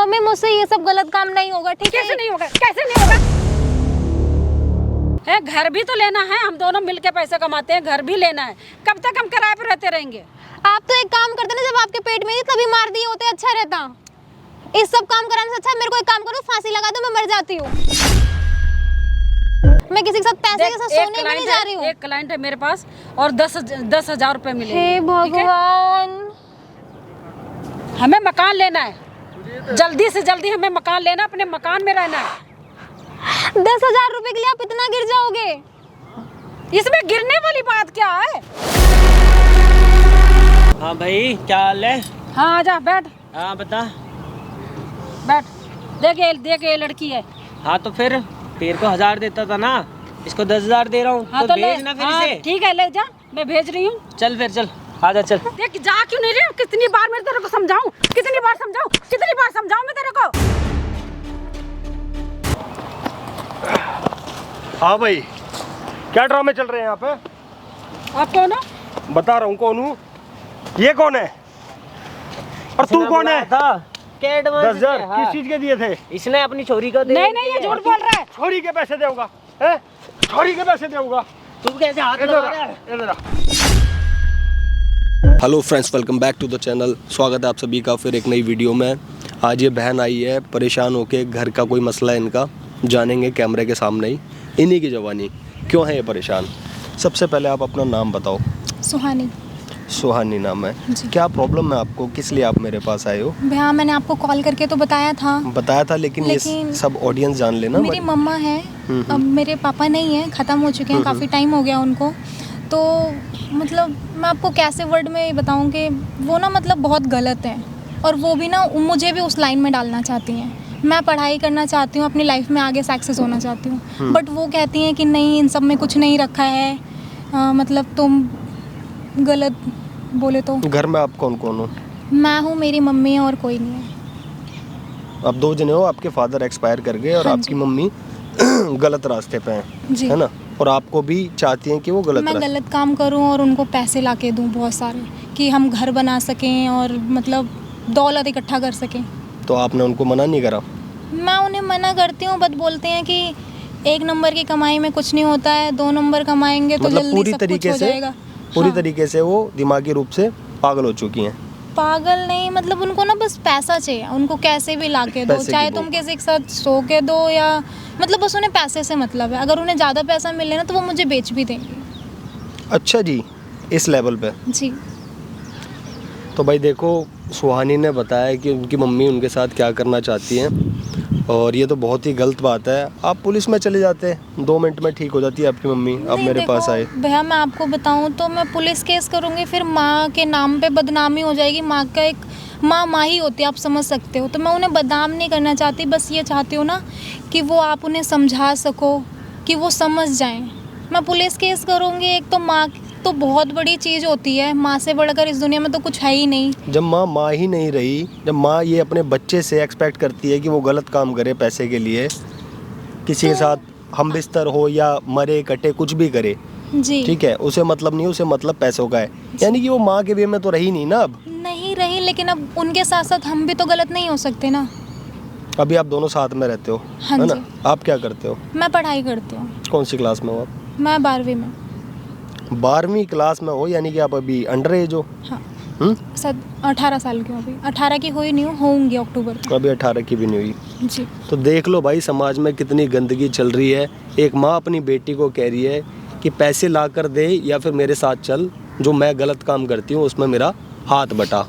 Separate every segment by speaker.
Speaker 1: Mummy मुझसे ये सब गलत काम नहीं होगा, ठीक है?
Speaker 2: कैसे नहीं होगा, कैसे नहीं होगा? है घर भी तो लेना है, हम दोनों मिलके पैसे कमाते हैं, घर भी लेना है। कब तक हम किराए पे रहते रहेंगे?
Speaker 1: आप तो एक काम करते ना, जब आपके पेट में ही तभी मार दिए होते, अच्छा रहता। इस सब काम कराने से अच्छा मेरे को एक काम करो, फांसी लगा दो, मैं मर जाती हूँ। मैं किसी के साथ पैसे के साथ सोने भी नहीं जा रही हूँ।
Speaker 2: एक क्लाइंट है मेरे पास और 10,000 रुपए मिले।
Speaker 1: हे भगवान,
Speaker 2: हमें मकान लेना है, जल्दी से जल्दी हमें मकान लेना, अपने मकान में रहना है।
Speaker 1: 10,000 रुपए के लिए आप इतना गिर जाओगे?
Speaker 2: इसमें गिरने वाली बात क्या है?
Speaker 3: हाँ भाई, क्या हाल है?
Speaker 2: हाँ आजा, बैठ।
Speaker 3: हाँ बता।
Speaker 2: बैठ। देख ये लड़की है।
Speaker 3: हाँ तो फिर तेरे को 1000 देता था ना, इसको 10,000 दे रहा हूँ।
Speaker 2: हाँ
Speaker 3: तो
Speaker 2: ले।
Speaker 3: भेज ना फिर
Speaker 2: हाँ,
Speaker 3: इसे।
Speaker 2: ठीक है, ले जा, मैं भेज रही हूँ।
Speaker 3: चल फिर चल, आजा चल।
Speaker 2: देख जा क्यों नहीं रही? कितनी बार मैं तेरे को समझाऊं, कितनी बार समझाऊं मैं तेरे को?
Speaker 4: हाँ भाई, क्या ड्रामे चल रहे हैं यहाँ पे?
Speaker 2: आप कौन हो?
Speaker 4: बता रहा हूँ कौन हूँ। ये कौन है और तू कौन है?
Speaker 3: था क्या एडवांस
Speaker 4: 10,000
Speaker 3: हाँ।
Speaker 4: किस चीज के दिए थे?
Speaker 3: इसने अपनी छोरी को दे।
Speaker 2: नहीं ये झूठ बोल रहा है।
Speaker 4: छोरी के पैसे देगा है? छोरी के पैसे देगा?
Speaker 3: तू कैसे हाथ
Speaker 4: इधर
Speaker 3: लगा
Speaker 4: आ,
Speaker 3: रहा है?
Speaker 4: इधर आ।
Speaker 5: Hello friends, welcome back to the channel. स्वागत है आप सभी का फिर एक नई वीडियो में। आज ये बहन आई है परेशान होके, घर का कोई मसला है इनका, जानेंगे कैमरे के सामने ही इन्हीं की जवानी। क्यों है ये परेशान? सबसे पहले आप अपना नाम बताओ।
Speaker 1: सुहानी।
Speaker 5: सुहानी नाम है।
Speaker 1: जी।
Speaker 5: क्या प्रॉब्लम है आपको, किस लिए आप मेरे पास आए हो?
Speaker 1: भैया मैंने आपको कॉल करके तो बताया था।
Speaker 5: लेकिन ये सब ऑडियंस जान लेना।
Speaker 1: मेरी मम्मा है, अब मेरे पापा नहीं है, ख़त्म हो चुके हैं, काफ़ी टाइम हो गया उनको। तो मतलब मैं आपको कैसे वर्ड में बताऊं कि वो ना मतलब बहुत गलत है, और वो भी ना मुझे भी उस लाइन में डालना चाहती हैं। मैं पढ़ाई करना चाहती हूँ, अपनी लाइफ में आगे सक्सेस होना चाहती हूँ, बट वो कहती हैं कि नहीं, इन सब में कुछ नहीं रखा है, मतलब तुम गलत बोले तो।
Speaker 5: घर में आप कौन कौन हो?
Speaker 1: मैं हूँ, मेरी मम्मी है, और कोई नहीं है।
Speaker 5: आप 2 जने हो, आपके फादर एक्सपायर कर गए और
Speaker 1: हाँ
Speaker 5: आपकी मम्मी गलत रास्ते पे हैं,
Speaker 1: जी।
Speaker 5: है ना? और आपको भी चाहती हैं कि वो
Speaker 1: मैं गलत काम करूं और उनको पैसे लाके दूं बहुत सारे, कि हम घर बना सकें और मतलब दौलत इकट्ठा कर सकें।
Speaker 5: तो आपने उनको मना नहीं करा?
Speaker 1: मैं उन्हें मना करती हूँ, बट बोलते हैं कि 1 नंबर की कमाई में कुछ नहीं होता है, 2 नंबर कमाएंगे तो
Speaker 5: मतलब
Speaker 1: जल्दी
Speaker 5: पूरी
Speaker 1: सब कुछ
Speaker 5: तरीके
Speaker 1: हो
Speaker 5: से
Speaker 1: जाएगा।
Speaker 5: पूरी
Speaker 1: हाँ।
Speaker 5: तरीके से वो दिमागी रूप से पागल हो चुकी हैं।
Speaker 1: पागल नहीं, मतलब उनको ना बस पैसा चाहिए, उनको कैसे भी लाके दो,
Speaker 5: पैसे की
Speaker 1: चाहे
Speaker 5: भूख।
Speaker 1: तुम किसी के साथ सो के दो, या मतलब बस उन्हें पैसे से मतलब है। अगर उन्हें ज़्यादा पैसा मिले ना तो वो मुझे बेच भी देंगे।
Speaker 5: अच्छा जी, इस लेवल पे।
Speaker 1: जी।
Speaker 5: तो भाई देखो, सुहानी ने बताया कि उनकी मम्मी उनके साथ क्या करना चाहती हैं, और ये तो बहुत ही गलत बात है। आप पुलिस में चले जाते, 2 मिनट में ठीक हो जाती है आपकी मम्मी। अब
Speaker 1: नहीं,
Speaker 5: मेरे पास
Speaker 1: देखो,
Speaker 5: आए।
Speaker 1: भैया मैं आपको बताऊं तो मैं पुलिस केस करूंगी, फिर माँ के नाम पे बदनामी हो जाएगी। माँ का एक माँ ही होती है, आप समझ सकते हो। तो मैं उन्हें बदनाम नहीं करना चाहती, बस ये चाहती हूँ ना कि वो आप उन्हें समझा सको, कि वो समझ जाएं। मैं पुलिस केस करूँगी। एक तो माँ तो बहुत बड़ी चीज़ होती है, माँ से बढ़कर इस दुनिया में तो कुछ है ही नहीं।
Speaker 5: जब माँ ही नहीं रही, जब माँ ये अपने बच्चे से एक्सपेक्ट करती है कि वो गलत काम करे पैसे के लिए, किसी के साथ हम बिस्तर हो या मरे कटे कुछ भी करे,
Speaker 1: जी
Speaker 5: ठीक है, उसे मतलब नहीं, उसे मतलब पैसों का है। यानी कि वो माँ के वे में तो रही नहीं ना। अब
Speaker 1: नहीं रही, लेकिन अब उनके साथ साथ हम भी तो गलत नहीं हो सकते ना।
Speaker 5: अभी आप दोनों साथ में रहते हो,
Speaker 1: हाँ
Speaker 5: है ना?
Speaker 1: जी।
Speaker 5: आप क्या करते हो?
Speaker 1: मैं पढ़ाई करती हूँ।
Speaker 5: कौन सी क्लास में हो आप?
Speaker 1: मैं 12वीं में।
Speaker 5: 12वीं क्लास में हो, यानी कि आप अभी अंडर एज हो।
Speaker 1: हाँ, 18 साल की हूँ अभी। 18 की हुई नहीं हूँ, होंगी अक्टूबर में।
Speaker 5: अभी 18 की भी नहीं हुई।
Speaker 1: जी।
Speaker 5: तो देख लो भाई, समाज में कितनी गंदगी चल रही है। एक माँ अपनी बेटी को कह रही है कि पैसे ला कर दे या फिर मेरे साथ चल, जो मैं गलत काम करती हूँ उसमें मेरा हाथ बटा।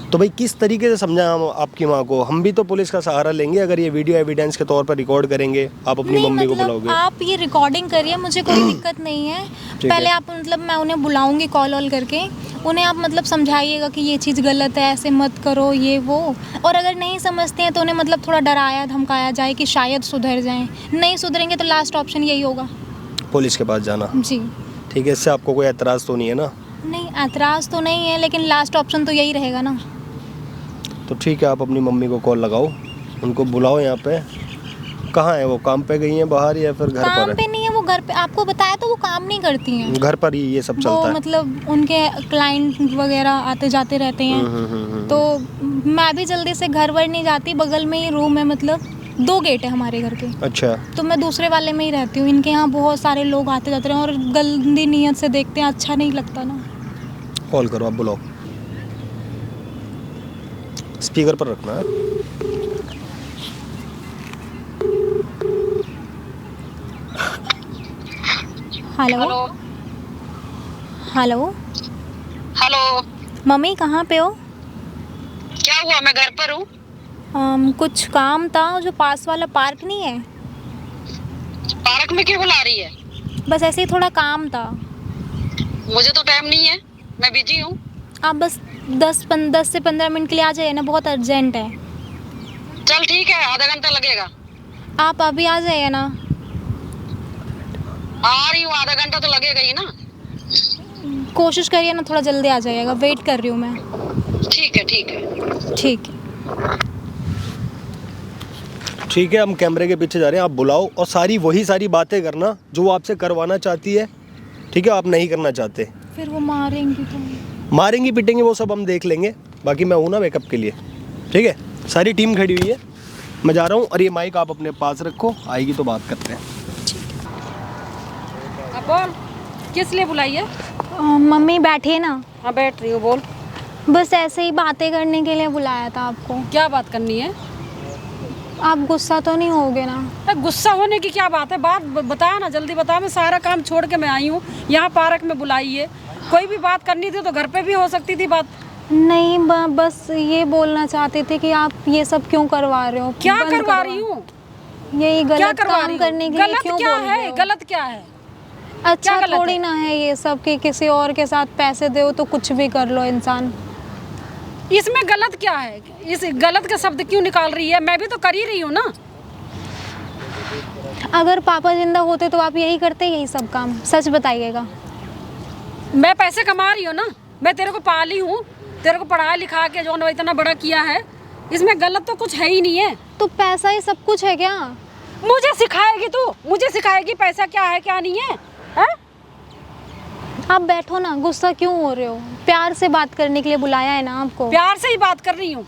Speaker 5: तो भाई किस तरीके से समझाएं हम आपकी माँ को? हम भी तो पुलिस का सहारा लेंगे, अगर ये वीडियो एविडेंस के तौर पर रिकॉर्ड करेंगे, आप अपनी
Speaker 1: नहीं,
Speaker 5: मम्मी को
Speaker 1: मतलब
Speaker 5: बुलाओगे।
Speaker 1: आप ये रिकॉर्डिंग करिए, मुझे कोई दिक्कत नहीं है। पहले आप मतलब मैं उन्हें बुलाऊंगी कॉल करके, उन्हें आप मतलब समझाइएगा कि ये चीज़ गलत है, ऐसे मत करो, ये वो। और अगर नहीं समझते हैं तो उन्हें मतलब थोड़ा डराया धमकाया जाए कि शायद सुधर जाएं। नहीं सुधरेंगे तो लास्ट ऑप्शन यही होगा,
Speaker 5: पुलिस के पास जाना।
Speaker 1: जी।
Speaker 5: ठीक है, इससे आपको कोई एतराज़ तो नहीं है ना?
Speaker 1: नहीं, एतराज़ तो नहीं है, लेकिन लास्ट ऑप्शन तो यही रहेगा ना।
Speaker 5: तो ठीक है, आप अपनी मम्मी को कॉल लगाओ, उनको बुलाओ यहाँ पे। कहाँ है वो? काम पे गई हैं बाहर या फिर घर पर
Speaker 1: काम
Speaker 5: है?
Speaker 1: पे नहीं है वो, घर पे। आपको बताया तो वो काम नहीं करती हैं,
Speaker 5: घर पर ही ये सब
Speaker 1: वो
Speaker 5: चलता है।
Speaker 1: मतलब उनके क्लाइंट वगैरह आते जाते रहते हैं। तो मैं भी जल्दी से घर वर नहीं जाती, बगल में ही रूम है, मतलब 2 गेट है हमारे घर के।
Speaker 5: अच्छा।
Speaker 1: तो मैं दूसरे वाले में ही रहती हूँ। इनके यहाँ बहुत सारे लोग आते जाते हैं और गंदी नीयत से देखते हैं, अच्छा नहीं लगता ना।
Speaker 5: कॉल करो, आप बुलाओ, स्पीकर पर रखना है।
Speaker 1: Hello hello
Speaker 6: hello.
Speaker 1: मम्मी कहाँ पे हो?
Speaker 6: क्या हुआ? मैं घर पर हूँ।
Speaker 1: कुछ काम था, जो पास वाला पार्क नहीं है,
Speaker 6: पार्क में क्यों बुला रही है?
Speaker 1: बस ऐसे ही थोड़ा काम था।
Speaker 6: मुझे तो टाइम नहीं है, मैं बिजी हूँ।
Speaker 1: आप बस 10 से 15 मिनट के लिए आ जाइए ना, बहुत अर्जेंट है।
Speaker 6: चल ठीक है, आधा घंटा लगेगा।
Speaker 1: आप अभी आ जाइए ना।
Speaker 6: आ रही हूँ, आधा घंटा तो लगेगा ही ना।
Speaker 1: कोशिश करिए ना, थोड़ा जल्दी आ जाइएगा, वेट कर रही हूँ मैं।
Speaker 6: ठीक है ठीक है।
Speaker 1: ठीक है।
Speaker 5: ठीक है, हम कैमरे के पीछे जा रहे हैं, आप बुलाओ और वही सारी बातें करना जो वो आपसे करवाना चाहती है। ठीक है, आप नहीं करना चाहते।
Speaker 1: फिर वो मारेंगी तो?
Speaker 5: मारेंगी पिटेंगे वो सब हम देख लेंगे, बाकी मैं हूँ ना बैकअप के लिए। ठीक है, सारी टीम खड़ी हुई है, मैं जा रहा हूँ। और ये माइक आप अपने पास रखो, आएगी तो बात करते हैं।
Speaker 2: अब बोल, किस लिए बुलाई है?
Speaker 1: मम्मी बैठिए ना।
Speaker 2: हाँ बैठ रही हूँ, बोल।
Speaker 1: बस ऐसे ही बातें करने के लिए बुलाया था आपको।
Speaker 2: क्या बात करनी है?
Speaker 1: आप गुस्सा तो नहीं होगे ना?
Speaker 2: अरे गुस्सा होने की क्या बात है? बात बता ना, जल्दी बता। मैं सारा काम छोड़ के मैं आई हूँ, यहाँ पार्क में बुलाई है। कोई भी बात करनी थी तो घर पे भी हो सकती थी बात।
Speaker 1: नहीं, बस ये बोलना चाहते थे कि आप ये सब क्यों करवा रहे हो?
Speaker 2: क्या करवा रही हूँ?
Speaker 1: यही
Speaker 2: क्या
Speaker 1: गलत
Speaker 2: करवा
Speaker 1: काम
Speaker 2: रही
Speaker 1: करने
Speaker 2: हूँ?
Speaker 1: के लिए
Speaker 2: गलत
Speaker 1: क्यों
Speaker 2: क्या
Speaker 1: बोल रहे
Speaker 2: है?
Speaker 1: हो?
Speaker 2: गलत क्या है?
Speaker 1: अच्छा
Speaker 2: गलत
Speaker 1: थोड़ी
Speaker 2: है?
Speaker 1: ना है ये सब कि किसी और के साथ पैसे दो तो कुछ भी कर लो इंसान।
Speaker 2: इसमें गलत क्या है? इस गलत का शब्द क्यों निकाल रही है? मैं भी तो कर ही रही हूँ ना।
Speaker 1: अगर पापा जिंदा होते तो आप यही करते, यही सब काम? सच बताइएगा।
Speaker 2: मैं पैसे कमा रही हूँ ना, मैं तेरे को पाली हूँ, तेरे को पढ़ा लिखा के जो इतना बड़ा किया है, इसमें गलत तो कुछ है ही नहीं है।
Speaker 1: तो पैसा ही सब कुछ है क्या?
Speaker 2: मुझे सिखाएगी तू? मुझे सिखाएगी पैसा क्या है क्या नहीं है? हैं?
Speaker 1: आप बैठो ना, गुस्सा क्यों हो रहे हो? प्यार से बात करने के लिए बुलाया है ना आपको।
Speaker 2: प्यार से ही बात कर रही हूँ।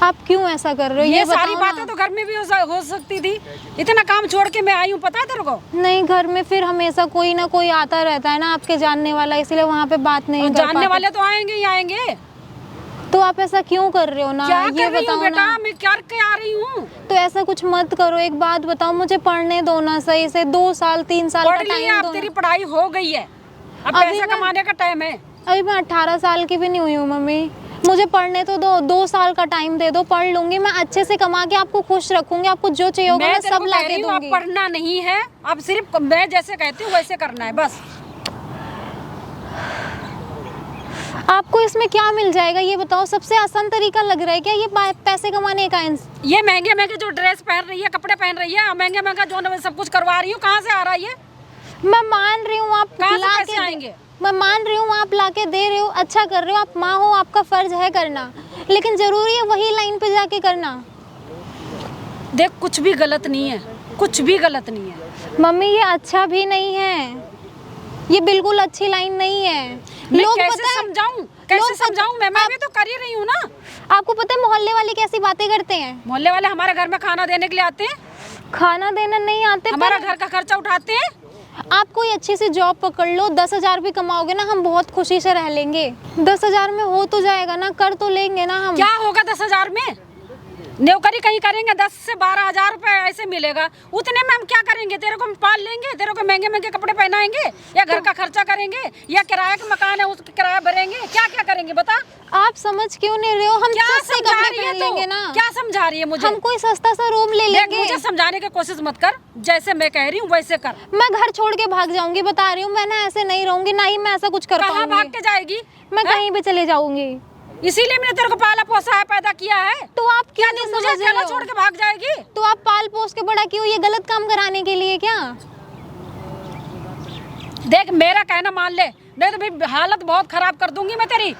Speaker 1: आप क्यों ऐसा कर रहे हो?
Speaker 2: ये
Speaker 1: बताओ
Speaker 2: सारी
Speaker 1: ना।
Speaker 2: बातें तो घर में भी हो सकती थी। इतना काम छोड़ के मैं आई हूँ, पता है तेरे को?
Speaker 1: नहीं, घर में फिर हमेशा कोई ना कोई आता रहता है ना आपके जानने वाला, इसलिए वहाँ पे बात नहीं कर
Speaker 2: जानने
Speaker 1: पाते।
Speaker 2: वाले तो आएंगे ही आएंगे।
Speaker 1: तो आप ऐसा क्यों कर रहे हो ना?
Speaker 2: क्या
Speaker 1: ये
Speaker 2: कर रही हूँ
Speaker 1: बताओ
Speaker 2: बेटा?
Speaker 1: ना।
Speaker 2: मैं क्या के आ रही हूँ?
Speaker 1: तो ऐसा कुछ मत करो, एक बात बताओ, मुझे पढ़ने दो ना सही से। 2 साल 3 साल का
Speaker 2: पढ़ ली,
Speaker 1: टाइम
Speaker 2: अब
Speaker 1: दो
Speaker 2: तेरी
Speaker 1: ना।
Speaker 2: पढ़ाई हो गई है, अब
Speaker 1: अभी
Speaker 2: पैसा
Speaker 1: मैं-
Speaker 2: कमाने का टाइम है।
Speaker 1: अभी मैं 18 साल की भी नहीं हुई हूँ मम्मी, मुझे पढ़ने तो दो। 2 साल का टाइम दे दो, पढ़ लूंगी मैं अच्छे से, कमा के आपको खुश रखूंगी। आपको जो चाहिए होगा मैं
Speaker 2: तेरे
Speaker 1: सब
Speaker 2: को
Speaker 1: ला
Speaker 2: कह
Speaker 1: के
Speaker 2: रही हूँ, अब
Speaker 1: दूंगी।
Speaker 2: पढ़ना नहीं है, अब सिर्फ मैं जैसे कहती हूँ वैसे करना है बस।
Speaker 1: आपको इसमें क्या मिल जाएगा ये बताओ? सबसे आसान तरीका लग रहा है क्या ये पैसे कमाने का?
Speaker 2: ये महंगे महंगे जो ड्रेस पहन रही है, कपड़े पहन रही है, महंगे महंगा जो मैं सब कुछ करवा रही हूँ, कहाँ से आ रहा है ये?
Speaker 1: मैं मान रही हूँ आप
Speaker 2: कहाँ से
Speaker 1: ला
Speaker 2: पैसे
Speaker 1: के
Speaker 2: आएंगे?
Speaker 1: मैं मान रही हूँ आप लाके दे रहे हो, अच्छा कर रहे हो, आप माँ हो, आपका फर्ज है करना, लेकिन जरूरी है वही लाइन पे जाके करना?
Speaker 2: देख, कुछ भी गलत नहीं है, कुछ भी गलत नहीं है।
Speaker 1: मम्मी ये अच्छा भी नहीं है, ये बिल्कुल अच्छी लाइन नहीं है।
Speaker 2: मैं कैसे समझाऊं? कैसे समझाऊं? मैं भी तो कर ही रही हूँ ना।
Speaker 1: आपको पता है मोहल्ले वाले कैसी बातें करते हैं?
Speaker 2: मोहल्ले वाले हमारे घर में खाना देने के लिए आते हैं,
Speaker 1: खाना देना नहीं आते,
Speaker 2: हमारा घर का खर्चा उठाते हैं।
Speaker 1: आप कोई अच्छी सी जॉब पकड़ लो, 10,000 भी कमाओगे ना, हम बहुत खुशी से रह लेंगे। 10,000 में हो तो जाएगा ना, कर तो लेंगे ना हम।
Speaker 2: क्या होगा 10,000 में? नौकरी कहीं करेंगे 10 से 12,000 रुपए ऐसे मिलेगा, उतने में हम क्या करेंगे? तेरे को हम पाल लेंगे, तेरे को महंगे महंगे कपड़े पहनाएंगे, या घर का खर्चा करेंगे, या किराए का मकान है उसका किराया भरेंगे, क्या क्या करेंगे बता?
Speaker 1: आप समझ क्यों नहीं रहे हो? हम
Speaker 2: क्या
Speaker 1: सस्ते
Speaker 2: समझा
Speaker 1: कपड़े
Speaker 2: रही है
Speaker 1: पहन
Speaker 2: तू?
Speaker 1: लेंगे ना।
Speaker 2: क्या समझा रही है मुझे?
Speaker 1: हम कोई सस्ता सा रूम ले
Speaker 2: देख,
Speaker 1: लेंगे।
Speaker 2: मुझे समझाने की कोशिश मत कर, जैसे मैं कह रही हूँ वैसे कर।
Speaker 1: मैं घर छोड़ के भाग जाऊंगी, बता रही हूँ, मैं ना ऐसे नहीं रहूंगी, ना ही मैं ऐसा कुछ कर
Speaker 2: कहाँ
Speaker 1: पाऊंगी।
Speaker 2: भाग के जाएगी?
Speaker 1: मैं कहीं भी चले जाऊंगी।
Speaker 2: इसीलिए मैंने तेरे को पाला पोसा है, पैदा किया है।
Speaker 1: तो आप
Speaker 2: क्या
Speaker 1: क्यों
Speaker 2: तू
Speaker 1: नहीं
Speaker 2: मुझे
Speaker 1: समझ रहे
Speaker 2: अकेला
Speaker 1: हो?
Speaker 2: छोड़ के भाग जाएगी?
Speaker 1: तो आप पाल पोस के बड़ा क्यों? ये गलत काम कराने के लिए क्या?
Speaker 2: देख, मेरा कहना मान ले, नहीं तो भाई हालत बहुत खराब कर दूंगी मैं तेरी।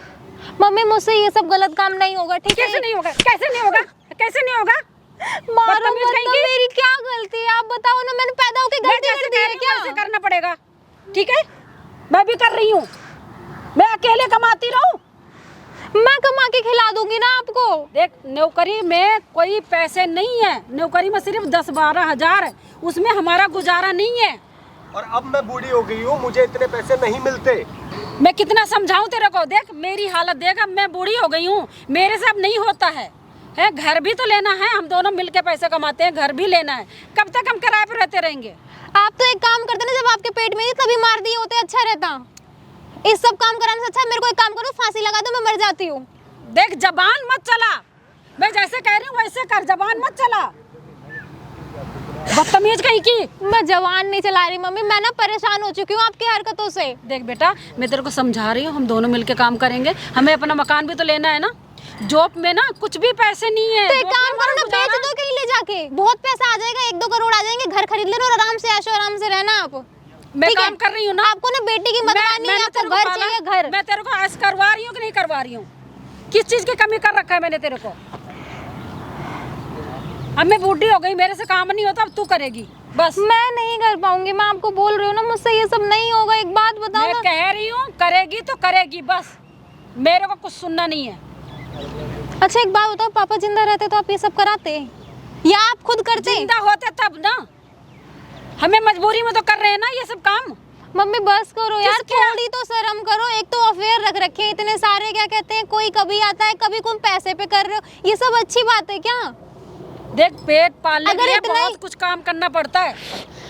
Speaker 1: मम्मी मुझसे ये सब गलत काम नहीं होगा, ठीक है?
Speaker 2: कैसे नहीं होगा? कैसे नहीं होगा? कैसे नहीं होगा?
Speaker 1: मारो
Speaker 2: बदतमीज
Speaker 1: मत,
Speaker 2: कहेंगी?
Speaker 1: मेरी क्या गलती है? आप बताओ ना, मैंने पैदा होके
Speaker 2: मैं
Speaker 1: गलती
Speaker 2: जैसे
Speaker 1: कर दी
Speaker 2: कह
Speaker 1: है
Speaker 2: रही हूँ
Speaker 1: क्या?
Speaker 2: वैसे करना पड़ेगा, ठीक है? मैं भी कर रही हूँ, मैं अकेले कमाती रहूं?
Speaker 1: मैं कमा के खिला
Speaker 2: नौकरी में कोई पैसे नहीं है, नौकरी में सिर्फ 10-12 हज़ार है, उसमें हमारा गुजारा नहीं है।
Speaker 5: और अब मैं बूढ़ी हो गई हूँ, मुझे इतने पैसे नहीं मिलते।
Speaker 2: मैं कितना समझाऊं तेरे को, देख मेरी हालत देख, अब मैं बूढ़ी हो गई हूँ, मेरे से अब नहीं होता है। घर भी तो लेना है, हम दोनों मिलके पैसे कमाते हैं, घर भी लेना है। कब तक हम किराए पे रहते रहेंगे?
Speaker 1: आप तो एक काम करते ना, जब आपके पेट में ही तभी मार दिए होते, अच्छा रहता। इस सब काम कराने से अच्छा मेरे को एक काम करो, फांसी लगा दो, मैं मर जाती हूँ।
Speaker 2: देख जबान मत चला, मैं जैसे कह रही हूँ वैसे कर, जबान मत चला, बदतमीज कहीं की।
Speaker 1: मैं जवान नहीं चला रही मम्मी, मैं ना परेशान हो चुकी हूँ आपकी हरकतों से।
Speaker 2: देख बेटा, मैं तेरे को समझा रही हूँ, हम दोनों मिलके काम करेंगे, हमें अपना मकान भी तो लेना है ना। जॉब में ना कुछ भी पैसे नहीं है।
Speaker 1: तो एक काम करो ना, बेच दो कहीं ले जाके, बहुत पैसा आ जाएगा, 1-2 करोड़ आ जाएंगे, घर खरीद लेना और आराम से ऐशो आराम से रहना आप।
Speaker 2: मैं काम कर रही हूँ ना।
Speaker 1: आपको ना बेटी की मदद नहीं है, आपको घर चाहिए घर।
Speaker 2: मैं तेरे को ऐश करवा रही हूँ कि नहीं करवा रही हूँ? किस चीज की कमी कर रखा है मैंने तेरे को? अब मैं बूढ़ी हो गई, मेरे से काम नहीं होता, अब तू करेगी बस।
Speaker 1: मैं नहीं कर पाऊंगी, मैं आपको बोल रही हूँ ना, मुझसे ये सब नहीं होगा। एक बात बताओ,
Speaker 2: मैं कह रही हूँ करेगी तो करेगी बस, मेरे को कुछ सुनना नहीं है।
Speaker 1: अच्छा एक बात बताओ, पापा जिंदा रहते तो आप ये सब कराते या आप खुद करते?
Speaker 2: जिंदा होते तब ना, हमें मजबूरी में तो कर रहे हैं ना ये सब काम।
Speaker 1: मम्मी बस करो यार, थोड़ी तो शर्म करो। एक तो अफेयर रख रखे हैं इतने सारे, क्या कहते हैं, कोई कभी आता है, कभी कोई पैसे पे कर रहे हो, ये सब अच्छी बात है क्या?
Speaker 2: देख पेट पालने के लिए बहुत कुछ काम करना पड़ता है,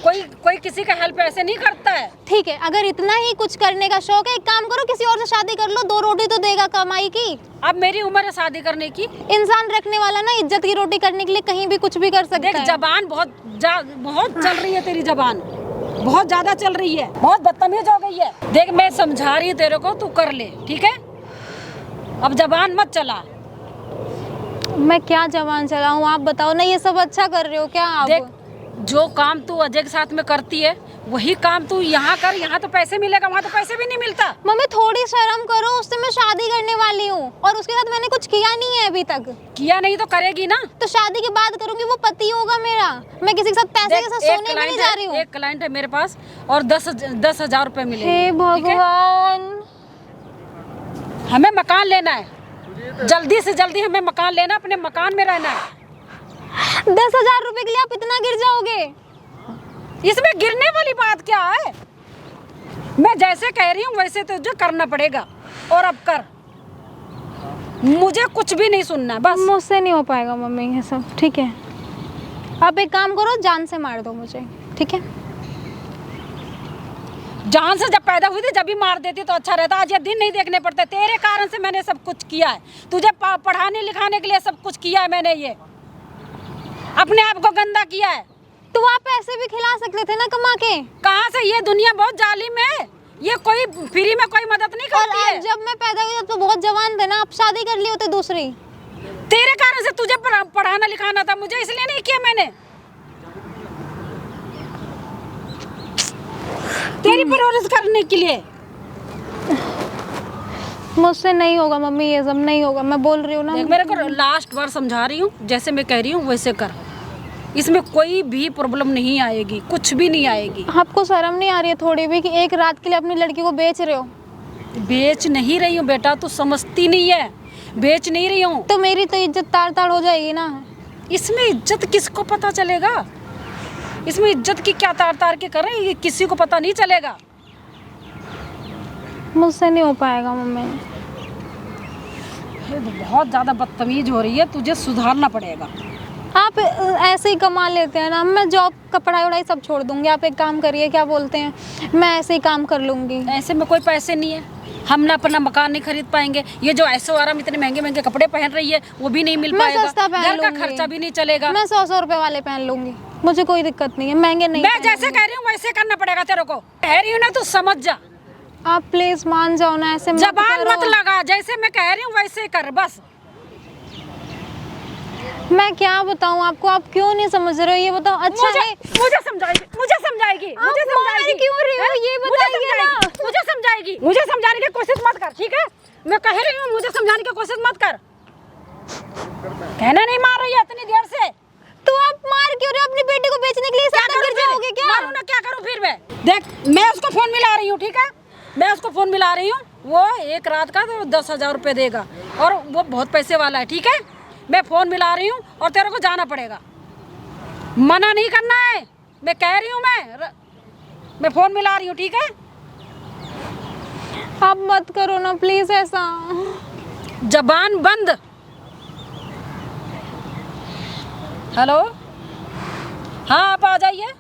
Speaker 2: कोई किसी का हेल्प ऐसे नहीं करता है।
Speaker 1: ठीक है, अगर इतना ही कुछ करने का शौक है, एक काम करो, किसी और से शादी कर लो, 2 रोटी तो देगा कमाई की।
Speaker 2: अब मेरी उम्र है शादी करने की।
Speaker 1: इंसान रखने वाला ना इज्जत की रोटी करने के लिए कहीं भी कुछ भी कर सकता
Speaker 2: देख,
Speaker 1: है।
Speaker 2: जबान बहुत चल रही है तेरी, जबान बहुत ज्यादा चल रही है, बहुत बदतमीज हो गई है। देख मैं समझा रही हूँ तेरे को, तू कर ले, ठीक है? अब जबान मत चला।
Speaker 1: मैं क्या जबान चलाऊं, आप बताओ ना, ये सब अच्छा कर रहे हो क्या आप?
Speaker 2: देख जो काम तू अजय के साथ में करती है वही काम तू यहाँ कर, यहाँ तो पैसे मिलेगा, वहाँ तो पैसे भी नहीं मिलता।
Speaker 1: मम्मी थोड़ी शर्म करो, उससे मैं शादी करने वाली हूँ और उसके साथ मैंने कुछ किया नहीं है अभी तक।
Speaker 2: किया नहीं तो करेगी ना?
Speaker 1: तो शादी के बाद करूंगी, वो पति होगा मेरा, मैं किसी के साथ पैसे के साथ सोने भी नहीं जा रही हूँ।
Speaker 2: एक क्लाइंट है मेरे पास और 10,000 रुपए मिलेंगे।
Speaker 1: हे भगवान,
Speaker 2: हमें मकान लेना है, जल्दी से जल्दी हमें मकान लेना, अपने मकान में रहना है।
Speaker 1: 10,000 रुपए के लिए आप इतना गिर जाओगे?
Speaker 2: इसमें गिरने वाली बात क्या है? मैं जैसे कह रही हूँ वैसे तुझे करना पड़ेगा, और अब कर, मुझे कुछ भी नहीं सुनना बस।
Speaker 1: मुझसे नहीं हो पाएगा मम्मी ये सब, ठीक है? आप एक काम करो, जान से मार दो मुझे, ठीक है?
Speaker 2: जान से जब पैदा हुई थी जब भी मार देती तो अच्छा रहता, आज ये दिन नहीं देखने पड़ते। तेरे कारण से मैंने सब कुछ किया है, तुझे पढ़ाने लिखाने के लिए सब कुछ किया है मैंने, ये अपने आप को गंदा किया है।
Speaker 1: तो आप पैसे भी खिला सकते थे ना कमा के।
Speaker 2: कहाँ से? ये दुनिया बहुत जालिम है, ये कोई फ्री में कोई मदद नहीं करती है।
Speaker 1: जब मैं पैदा हुई तब तो बहुत जवान थे ना, आप शादी कर लिए होते दूसरी।
Speaker 2: तेरे कारण से तुझे पढ़ाना लिखाना था, मुझे इसलिए नहीं किया मैंने। तेरी परवरिश करने के लिए।
Speaker 1: मुझसे नहीं होगा मम्मी, ये सब नहीं होगा, मैं बोल रही हूँ ना।
Speaker 2: मेरे को लास्ट बार समझा रही हूँ, जैसे मैं कह रही हूँ वैसे कर, इसमें कोई भी प्रॉब्लम नहीं आएगी, कुछ भी नहीं आएगी।
Speaker 1: आपको शर्म नहीं आ रही है थोड़ी भी कि एक रात के लिए अपनी लड़की को बेच रहे हो?
Speaker 2: बेच नहीं रही हूँ बेटा, तू समझती नहीं है, बेच नहीं रही हूँ।
Speaker 1: तो मेरी तो इज्जत तार तार हो जाएगी ना।
Speaker 2: इसमें इज्जत किसको पता चलेगा? इसमें इज्जत की क्या तार तार के कर रहे हैं, ये किसी को पता नहीं चलेगा।
Speaker 1: मुझसे नहीं हो पाएगा मम्मी।
Speaker 2: बहुत ज़्यादा बदतमीज हो रही है, तुझे सुधारना पड़ेगा।
Speaker 1: आप ऐसे ही कमा लेते हैं ना, मैं जॉब का पढ़ाई वढ़ाई सब छोड़ दूंगी। आप एक काम करिए, क्या बोलते हैं, मैं ऐसे ही काम कर लूंगी।
Speaker 2: ऐसे में कोई पैसे नहीं है, हम ना अपना मकान नहीं खरीद पाएंगे। ये जो ऐशो आराम इतने महंगे महंगे कपड़े पहन रही है वो भी नहीं मिल पाएगा, घर का खर्चा भी नहीं चलेगा।
Speaker 1: मैं 100 रुपए वाले पहन लूंगी, मुझे कोई दिक्कत नहीं है, महंगे नहीं।
Speaker 2: मैं जैसे कह रही हूँ वैसे करना पड़ेगा तेरे को, कह रही हूँ ना, तू समझ जा।
Speaker 1: आप प्लीज मान जाओ ना, ऐसे
Speaker 2: जबान मत लगा, जैसे मैं कह रही हूँ वैसे कर बस।
Speaker 1: मैं क्या बताऊं आपको, आप क्यों नहीं समझ रहे हो ये बताओ। अच्छा है,
Speaker 2: मुझे समझाएगी, मुझे समझाएगी, मुझे समझाएगी
Speaker 1: क्यों रही हो ये बताइए ना।
Speaker 2: मुझे समझाएगी, मुझे समझाने की कोशिश मत कर, ठीक है? मैं कह रही हूँ मुझे समझाने की कोशिश मत कर। कहना नहीं मार रही है इतनी देर से,
Speaker 1: तो आप मार क्यों रहे हो? अपनी बेटी को बेचने के लिए साथ गिर जाओगे क्या?
Speaker 2: मारूं ना, क्या करूं फिर मैं? देख मैं उसको फोन मिला रही हूँ, ठीक है? मैं उसको फोन मिला रही हूँ, वो एक रात का तो 10,000 रुपये देगा और वो बहुत पैसे वाला है, ठीक है? मैं फोन मिला रही हूँ और तेरे को जाना पड़ेगा। मना नहीं करना है, मैं कह रही हूँ मैं फोन मिला रही हूँ, ठीक है?
Speaker 1: आप मत करो ना प्लीज ऐसा।
Speaker 2: जबान बंद। हेलो, हाँ आप आ जाइए।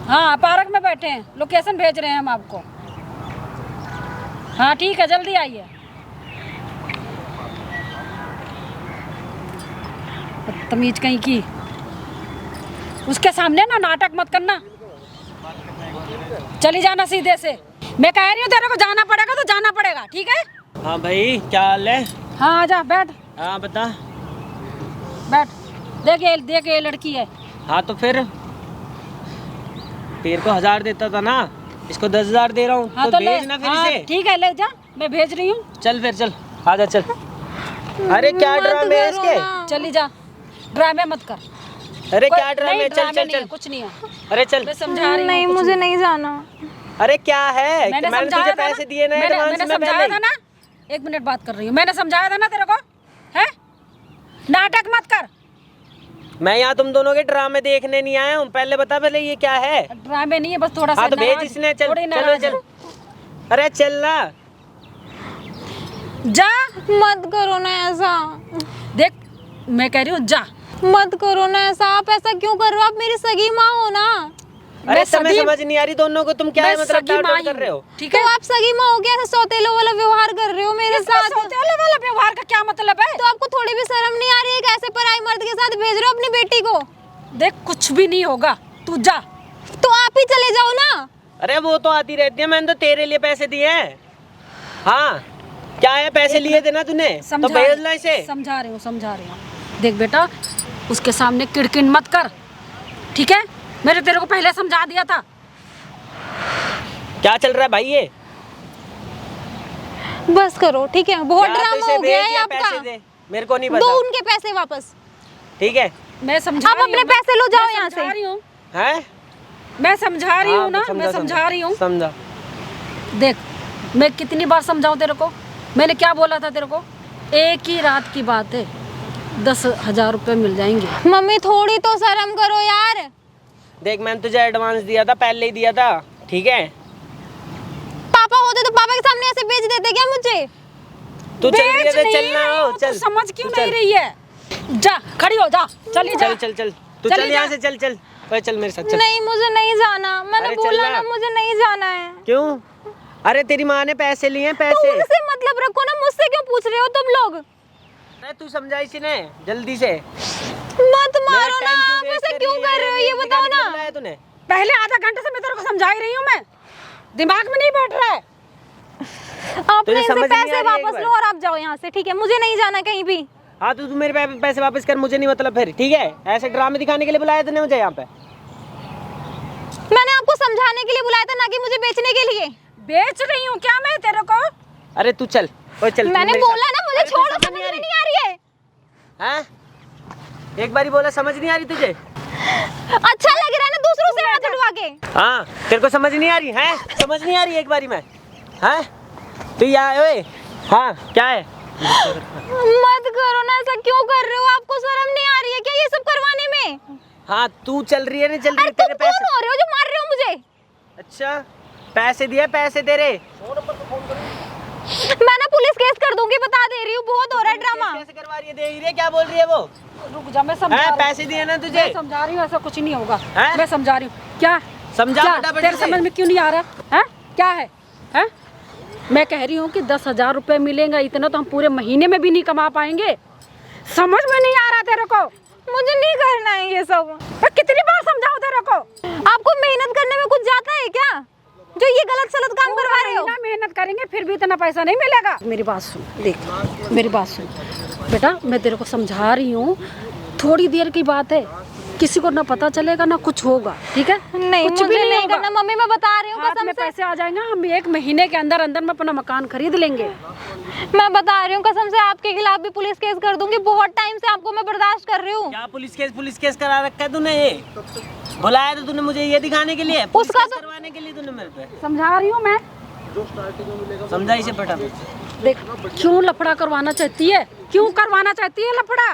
Speaker 2: हाँ पार्क में बैठे हैं, लोकेशन भेज रहे हैं हम आपको। हाँ ठीक है, जल्दी आइए। बदतमीज कहीं की, उसके सामने ना नाटक मत करना, चली जाना सीधे से। मैं कह रही हूँ तेरे को जाना पड़ेगा तो जाना पड़ेगा, ठीक है?
Speaker 3: हाँ भाई, क्या हाल है?
Speaker 2: हाँ आजा, बैठ
Speaker 3: हाँ बता।
Speaker 2: बैठ। देख ये लड़की है।
Speaker 3: हाँ तो फिर तेरे को 1000 देता था ना, इसको 10,000 दे रहा हूँ।
Speaker 2: हाँ
Speaker 3: तो
Speaker 2: ले।
Speaker 3: भेज ना फिर
Speaker 2: हाँ,
Speaker 3: इसे।
Speaker 2: ठीक है, ले जा, मैं भेज रही हूँ।
Speaker 3: चल फिर चल, आजा चल। अरे क्या
Speaker 1: मत
Speaker 3: ड्रामे है
Speaker 1: करो
Speaker 3: इसके?
Speaker 1: ना।
Speaker 2: चली जा, ड्रामे मत कर।
Speaker 3: अरे
Speaker 2: कोई-
Speaker 3: क्या ड्रामे
Speaker 2: नहीं,
Speaker 3: है? चल
Speaker 2: ड्रामे
Speaker 3: चल
Speaker 2: नहीं है,
Speaker 3: चल।
Speaker 2: कुछ नहीं है।
Speaker 3: अरे चल।
Speaker 2: मैं समझा रही हूँ।
Speaker 1: नहीं
Speaker 2: कुछ
Speaker 1: मुझे नहीं जाना।
Speaker 3: अरे क्या है?
Speaker 2: मैंने
Speaker 3: मैंने
Speaker 2: समझाया
Speaker 3: तुझे
Speaker 2: था ना,
Speaker 3: पैसे दिए ना
Speaker 2: मैंने
Speaker 3: एडवांस में
Speaker 2: समझाया
Speaker 3: पहले।
Speaker 2: था ना। 1 मिनट बात कर रही हूँ, मैंने समझाया था ना तेरे को, है? नाटक मत कर।
Speaker 3: मैं यहाँ तुम दोनों के ड्रामे देखने नहीं आया हूँ, पहले बता पहले ये क्या है?
Speaker 2: ड्रामे नहीं है, बस थोड़ा सा
Speaker 3: हाँ तो भेज
Speaker 2: नाराज-
Speaker 3: इसने, चल
Speaker 2: थोड़ी
Speaker 3: चलो
Speaker 2: नाराज
Speaker 3: चल।
Speaker 2: है।
Speaker 3: अरे चल ना।
Speaker 2: जा,
Speaker 1: मत करो ना ऐसा।
Speaker 2: देख मैं कह रही हूँ जा।
Speaker 1: मत करो ना ऐसा। आप ऐसा क्यों कर रहे हो? आप मेरी सगी माँ हो ना।
Speaker 3: अरे तुम्हें
Speaker 2: सगी-
Speaker 3: समझ नहीं आ रही दोनों को, तुम क्या
Speaker 2: मैं
Speaker 3: है मतलब
Speaker 2: सगी माँ
Speaker 3: टाट
Speaker 2: ही
Speaker 3: कर रहे हो?
Speaker 2: हूँ, ठीक
Speaker 1: तो
Speaker 2: है?
Speaker 1: आप सगी माँ हो, क्या ऐसा सौतेलों वाला व्यवहार कर रहे हो मेरे
Speaker 2: इसमें
Speaker 1: साथ?
Speaker 2: सौतेले वाला व्यवहार का क्या मतलब है?
Speaker 1: तो आपको थोड़ी भी शर्म नहीं आ रही है? कैसे पराई मर्द के साथ भेज रहे हो अपनी बेटी को?
Speaker 2: देख कुछ भी नहीं होगा, तू जा।
Speaker 1: तो आप ही चले जाओ ना।
Speaker 3: अरे वो तो आती रहती है, मैंने तो तेरे लिए पैसे दिए हैं। हाँ क्या है, पैसे लिए थे ना तूने, तो भेज ला इसे।
Speaker 2: समझा रही हूँ। देख बेटा, उसके सामने किड़किड़ मत कर, ठीक है? मैंने तेरे को पहले समझा दिया था।
Speaker 3: क्या चल रहा है भाई ये?
Speaker 1: बस करो, ठीक है? बहुत
Speaker 3: या तो
Speaker 1: ड्रामा
Speaker 3: इसे
Speaker 1: हो गया
Speaker 3: भेज
Speaker 1: है
Speaker 3: या
Speaker 1: आपका।
Speaker 3: पैसे दे, मेरे को नहीं
Speaker 1: दो
Speaker 3: पता।
Speaker 1: उनके पैसे वापस।
Speaker 3: ठीक है?
Speaker 2: मैं समझा
Speaker 1: आप
Speaker 2: रही
Speaker 1: अपने
Speaker 2: हूँ,
Speaker 1: पैसे लो, जाओ
Speaker 2: मैं
Speaker 1: यहाँ
Speaker 2: समझा
Speaker 1: से।
Speaker 2: रही हूँ,
Speaker 3: हैं?
Speaker 2: मैं समझा रही हूँ
Speaker 3: हाँ,
Speaker 2: ना, मैं समझा रही हूँ।
Speaker 3: समझा।
Speaker 2: देख मैं कितनी बार समझाऊँ तेरे को? मैंने क्या बोला था तेरे को? एक ही रात की बात है, 10,000 रुपये मिल जाएंगे।
Speaker 1: मम्मी थोड़ी तो शर्म करो यार।
Speaker 3: देख मैंने तुझे एडवांस दिया था, पहले ही दिया था, ठीक है?
Speaker 1: पापा होते तो पापा के सामने ऐसे बेच देते क्या मुझे?
Speaker 3: तू चल रही है
Speaker 2: बेच
Speaker 3: तो
Speaker 2: नहीं
Speaker 3: चलना
Speaker 2: रही
Speaker 3: हो,
Speaker 2: हूँ,
Speaker 3: चल।
Speaker 2: तू समझ क्यों
Speaker 3: तू
Speaker 2: नहीं
Speaker 3: चल।
Speaker 2: रही है? जा, खड़ी हो जा, चली जा।
Speaker 3: चल चल चल, तू
Speaker 2: चली
Speaker 3: चल
Speaker 2: जा।
Speaker 3: यहाँ से, चल चल। ओए चल मेरे साथ चल।
Speaker 1: नहीं मुझे नहीं जाना। मैंने
Speaker 3: अरे
Speaker 1: बोला
Speaker 3: चल
Speaker 1: ना
Speaker 3: ना।
Speaker 1: मुझे नहीं जाना है।
Speaker 3: क्यों? अरे तेरी माँ ने पैसे लिए हैं,
Speaker 1: तो
Speaker 3: पैसे।
Speaker 1: उनसे मतलब रखो ना, मुझसे क्यों पूछ रहे हो तुम लोग?
Speaker 3: अरे तू समझा इसी ने जल्दी से।
Speaker 1: मत मारो
Speaker 3: मेरा
Speaker 1: ना।
Speaker 3: time
Speaker 1: आप
Speaker 3: waste
Speaker 1: ऐसे क्यों
Speaker 3: रही
Speaker 1: कर रहे हो
Speaker 3: है?
Speaker 1: ये
Speaker 3: मेरे
Speaker 1: बताओ
Speaker 3: दिखाने के लिए
Speaker 1: ना।
Speaker 3: बुलाया तूने?
Speaker 2: पहले आधा घंटे से मैं तेरे को समझा ही रही हूँ, मैं दिमाग में नहीं बैठ रहा है।
Speaker 1: आप
Speaker 3: तुझे
Speaker 1: इनसे
Speaker 3: समझ नहीं आ
Speaker 1: पैसे
Speaker 3: रही है एक
Speaker 1: वापस
Speaker 3: बार?
Speaker 1: लो और आप जाओ यहाँ से, ठीक है? मुझे नहीं जाना कहीं भी।
Speaker 3: हाँ तो तू मेरे पैसे वापस कर, मुझे नहीं मतलब फिर, ठीक है? ऐसे ड्रामे दिखाने के लिए बुलाया तूने मुझे यहाँ पे?
Speaker 1: मैंने आपको समझाने के लिए बुलाया था, ना कि मुझे बेचने के लिए।
Speaker 2: बेच रही हूँ क्या मैं तेरे को?
Speaker 3: अरे तू चल, ओए चल। तू
Speaker 1: मैंने
Speaker 3: मेरे
Speaker 1: बोला
Speaker 3: साथ।
Speaker 1: ना मुझे
Speaker 3: अरे
Speaker 1: छोड़ो,
Speaker 3: तुझे
Speaker 1: समझ में नहीं आ रही है।
Speaker 3: हैं? एक बारी बोला समझ नहीं आ रही तुझे?
Speaker 1: अच्छा लग रहा है ना दूसरों से हाथ उठवा के?
Speaker 3: हाँ तेरे को समझ नहीं आ रही है? समझ नहीं आ रही एक बारी में? हैं? तू यहाँ ओए। हाँ क्या है?
Speaker 1: मत करो ना, ऐसा क्यों कर रहे हो? आपको शर्म नहीं आ रही है क्या ये सब करवाने में?
Speaker 3: हाँ तू चल रही है, नहीं चल रही
Speaker 1: अरे
Speaker 3: है, तेरे
Speaker 1: तुम कौन
Speaker 3: पैसे।
Speaker 1: हो रहे हो जो मार रहे हो मुझे?
Speaker 3: अच्छा पैसे दिए, पैसे तेरे।
Speaker 1: मैं ना पुलिस केस कर दूंगी, बता दे रही हूँ। बहुत हो रहा है ड्रामा।
Speaker 3: कैसे करवा रही है? देख रही है क्या बोल रही है वो?
Speaker 2: रुक जा, मैं समझा
Speaker 3: हैं?
Speaker 2: रही हूँ।
Speaker 3: पैसे दिए ना तुझे?
Speaker 2: मैं समझा रही हूँ, ऐसा कुछ नहीं होगा।
Speaker 3: हैं?
Speaker 2: मैं समझा रही हूँ। क्या
Speaker 3: समझा
Speaker 2: क्या?
Speaker 3: फटाफट
Speaker 2: तेरे
Speaker 3: से।
Speaker 2: समझ में क्यों नहीं आ रहा है? क्या है? हैं? मैं कह रही हूँ कि 10,000 रुपये मिलेगा, इतना तो हम पूरे महीने में भी नहीं कमा पाएंगे। समझ में नहीं आ रहा तेरे को?
Speaker 1: मुझे नहीं करना है ये सब।
Speaker 2: मैं कितनी बार समझाऊं तेरे को?
Speaker 1: आपको मेहनत करने में कुछ जाता है क्या, जो ये गलत सलत काम करवा रहे हो?
Speaker 2: पूरा महीना मेहनत करेंगे फिर भी इतना पैसा नहीं मिलेगा। मेरी बात सुन, देख मेरी बात सुन बेटा, मैं तेरे को समझा रही हूँ, थोड़ी देर की बात है, किसी को ना पता चलेगा ना कुछ होगा, ठीक है?
Speaker 1: नहीं
Speaker 2: कुछ भी
Speaker 1: मुझे नहीं
Speaker 2: होगा।
Speaker 1: करना मम्मी, मैं बता रही हूँ
Speaker 2: हाथ
Speaker 1: कसम
Speaker 2: में
Speaker 1: से।
Speaker 2: पैसे आ जाएंगे, हम 1 महीने के अंदर अंदर में अपना मकान खरीद लेंगे।
Speaker 1: मैं बता रही हूँ कसम से, आपके खिलाफ भी पुलिस केस कर दूंगी। बहुत टाइम से आपको मैं बर्दाश्त कर रही हूँ।
Speaker 3: क्या पुलिस केस करा रखा है तूने? ये बुलाया तो तूने मुझे ये दिखाने के लिए, पुलिस
Speaker 1: उसका
Speaker 3: केस
Speaker 1: तो-
Speaker 3: करवाने के लिए तूने मेरे पे?
Speaker 2: समझा रही हूँ मैं।
Speaker 3: समझा इसे फटाफट।
Speaker 2: देख क्यों लफड़ा करवाना चाहती है, क्यों करवाना चाहती है लफड़ा?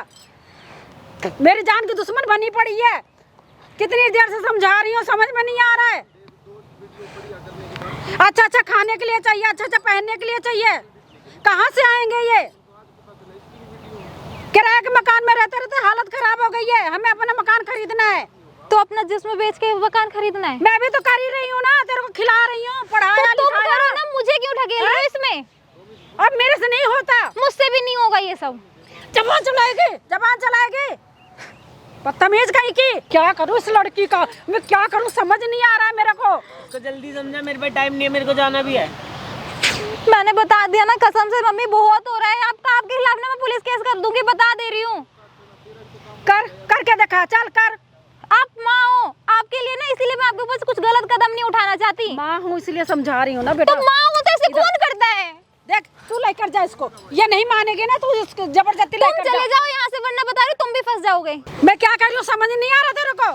Speaker 2: मेरी जान की दुश्मन बनी पड़ी है। कितनी देर से समझा रही हूँ, समझ में नहीं आ रहा है। अच्छा अच्छा खाने के लिए चाहिए, अच्छा अच्छा पहनने के लिए चाहिए, कहाँ से आएंगे ये? किराए के मकान में रहते रहते हालत खराब हो गई है। हमें अपना मकान खरीदना है।
Speaker 1: तो अपना जिस्म बेच के मकान खरीदना है।
Speaker 2: मैं भी तो कर ही रही हूँ ना, तेरे को खिला रही हूँ, पढ़ाया
Speaker 1: तो तुम
Speaker 2: लिखाया।
Speaker 1: करो ना, मुझे क्यों ढकेल रहे हो इसमें?
Speaker 2: अब मेरे से नहीं होता,
Speaker 1: मुझसे भी नहीं होगा ये सब।
Speaker 2: जबान चलाएगी, जबान चलाएगी, बदतमीज कहीं की। क्या करूँ इस लड़की का, मैं क्या करूँ समझ नहीं आ रहा है मेरे को।
Speaker 3: तो जल्दी समझा, मेरे पास टाइम नहीं है, मेरे को जाना भी है।
Speaker 1: मैंने बता दिया ना कसम से मम्मी, बहुत हो रहा है आपके खिलाफ ना, मैं पुलिस केस कर दूंगी, बता दे रही हूँ।
Speaker 2: कर करके दिखा, चल कर।
Speaker 1: आप माँ हो, आपके लिए ना, इसीलिए मैं आपके ऊपर से कुछ गलत कदम नहीं उठाना चाहती।
Speaker 2: माँ हूँ इसलिए समझा रही हूँ ना बेटा।
Speaker 1: तो माँ हो तो ऐसे कौन करता है?
Speaker 2: देख तू लेकर जा इसको, ये नहीं मानेगी ना, तू इसको जबरदस्ती
Speaker 1: तुम
Speaker 2: लेकर
Speaker 1: चले जाओ यहाँ से, वरना बता रही हूँ तुम भी फंस जाओगे।
Speaker 2: मैं क्या कर रही हूँ समझ नहीं आ रहा तेरे को,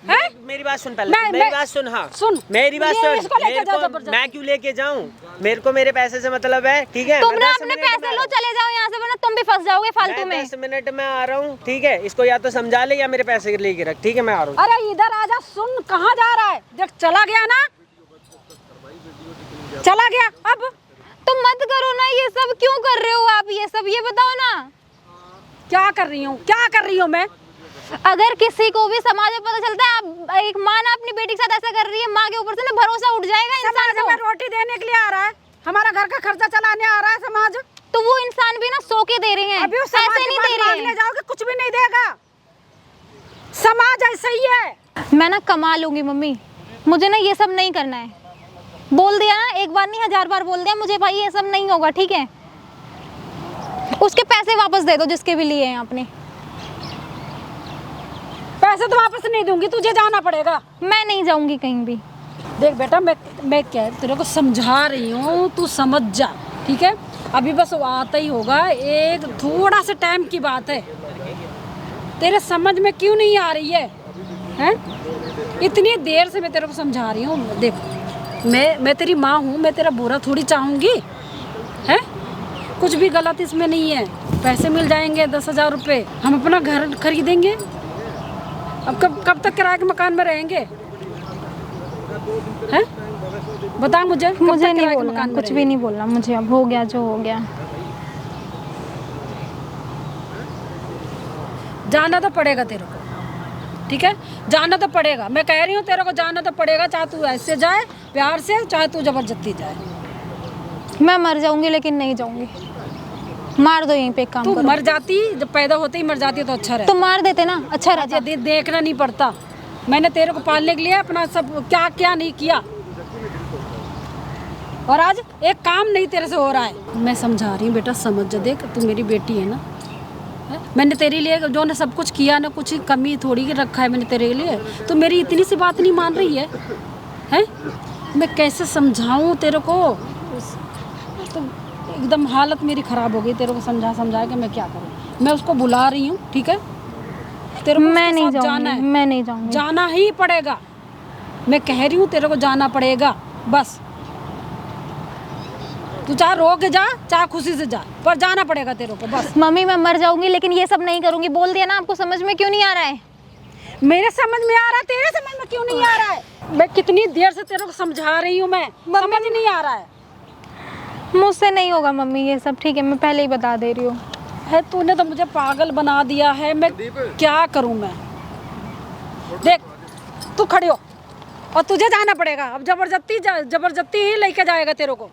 Speaker 2: है?
Speaker 3: मेरी बात सुन पहले, मेरी बात सुन। हाँ
Speaker 2: सुन,
Speaker 3: मेरी बात
Speaker 2: ये
Speaker 3: सुन।
Speaker 2: इसको लेके
Speaker 3: मेरे
Speaker 2: जाओ
Speaker 3: को,
Speaker 2: जबरदस्ती।
Speaker 3: मैं क्यों लेके जाऊँ? मेरे को मेरे पैसे से मतलब है, ठीक है?
Speaker 1: तुम
Speaker 3: मैं
Speaker 1: ना
Speaker 3: 10
Speaker 1: अपने
Speaker 3: मिनट में
Speaker 1: पैसे लो, चले जाओ यहाँ से, वरना तुम भी फंस जाओगे फालतू में।
Speaker 3: 10 मिनट में आ रहा हूँ, ठीक है? इसको या तो समझा ले या मेरे पैसे लेके रख, ठीक है? मैं आ रहा हूँ।
Speaker 2: अरे इधर आजा, सुन कहाँ जा रहा है? देख चला गया ना, चला गया। अब
Speaker 1: तुम मत करो ना ये सब, क्यों कर रहे हो आप ये सब, ये बताओ ना।
Speaker 2: क्या कर रही हूँ, क्या कर रही हूँ मैं?
Speaker 1: अगर किसी को भी समाज में पता चलता है आप एक माँ ना अपनी बेटी के साथ ऐसा कर रही है, माँ के ऊपर से ना भरोसा उठ जाएगा इंसान
Speaker 2: समाज
Speaker 1: को।
Speaker 2: में रोटी देने के लिए आ रहा है, हमारा घर का खर्चा चलाने आ रहा है समाज।
Speaker 1: तो वो इंसान भी ना सो के दे रहे हैं,
Speaker 2: अभी उस समाज
Speaker 1: ऐसे नहीं दे रहे हैं।
Speaker 2: जाओगे कुछ भी नहीं देगा, समाज ऐसा ही है।
Speaker 1: मैं ना कमा लूंगी मम्मी, मुझे ना ये सब नहीं करना है। बोल दिया ना, एक बार नहीं 1000 बार बोल दिया, मुझे भाई ये सब नहीं होगा, ठीक है? उसके पैसे वापस दे दो जिसके भी लिए हैं आपने।
Speaker 2: पैसे तो वापस नहीं दूंगी, तुझे जाना पड़ेगा।
Speaker 1: मैं नहीं जाऊंगी कहीं भी।
Speaker 2: देख बेटा, मैं क्या तेरे को समझा रही हूँ, तू समझ जा, ठीक है? अभी बस वो आता ही होगा, एक थोड़ा सा टाइम की बात है। तेरे समझ में क्यों नहीं आ रही है, हैं? इतनी देर से मैं तेरे को समझा रही हूँ। देख मैं तेरी माँ हूँ, मैं तेरा बुरा थोड़ी चाहूँगी, है? कुछ भी गलत इसमें नहीं है। पैसे मिल जाएंगे 10,000 रुपये, हम अपना घर खरीदेंगे। अब कब तक किराए के मकान में रहेंगे, हैं? बता मुझे
Speaker 1: नहीं बोलना, कुछ भी नहीं बोलना मुझे, अब हो गया जो हो गया।
Speaker 2: जाना तो पड़ेगा तेरे को, ठीक है? जाना तो पड़ेगा, मैं कह रही हूँ तेरे को जाना तो पड़ेगा, चाहे तू ऐसे जाए प्यार से, चाहे तू जबरदस्ती जाए।
Speaker 1: मैं मर जाऊंगी लेकिन नहीं जाऊंगी। मार दो यहीं पे, एक काम
Speaker 2: तू
Speaker 1: करो।
Speaker 2: मर जाती, जब पैदा होते ही मर जाती तो अच्छा रहता।
Speaker 1: तो मार देते ना, अच्छा रहता।
Speaker 2: देखना नहीं पड़ता। मैंने तेरे को पालने के लिए अपना सब क्या क्या नहीं किया, और आज एक काम नहीं तेरे से हो रहा है। मैं समझा रही हूँ बेटा, समझ जा। देख तू मेरी बेटी है ना, है? मैंने तेरे लिए जो ने सब कुछ किया ना, कुछ कमी थोड़ी ही रखा है मैंने तेरे लिए। तो मेरी इतनी सी बात नहीं मान रही है, हैं? मैं कैसे समझाऊँ तेरे को? तो एकदम हालत मेरी ख़राब हो गई तेरे को समझा के। मैं क्या करूँ? मैं उसको बुला रही हूँ, ठीक है? तेरे को
Speaker 1: मैं नहीं
Speaker 2: जाना
Speaker 1: जाऊंगी,
Speaker 2: है,
Speaker 1: मैं नहीं जाऊंगी।
Speaker 2: जाना ही पड़ेगा। मैं कह रही हूँ तेरे को जाना पड़ेगा, बस। तू चाहे रो के जा, चाहे खुशी से जा, पर जाना पड़ेगा तेरे को, बस।
Speaker 1: मम्मी मैं मर जाऊंगी लेकिन ये सब नहीं करूंगी, बोल दिया ना। आपको समझ में क्यों नहीं आ रहा है?
Speaker 2: मेरे समझ में आ रहा है, तेरे समझ में क्यों नहीं आ रहा है? मैं कितनी देर से तेरे को समझा रही हूँ, मैं समझ नहीं आ रहा है।
Speaker 1: मुझसे नहीं होगा मम्मी ये सब, ठीक है? मैं पहले ही बता दे रही हूँ।
Speaker 2: है तूने तो मुझे पागल बना दिया है, मैं क्या करूँ मैं? देख तू खड़ी हो, और तुझे जाना पड़ेगा। अब जबरदस्ती ही लेके जाएगा तेरे को।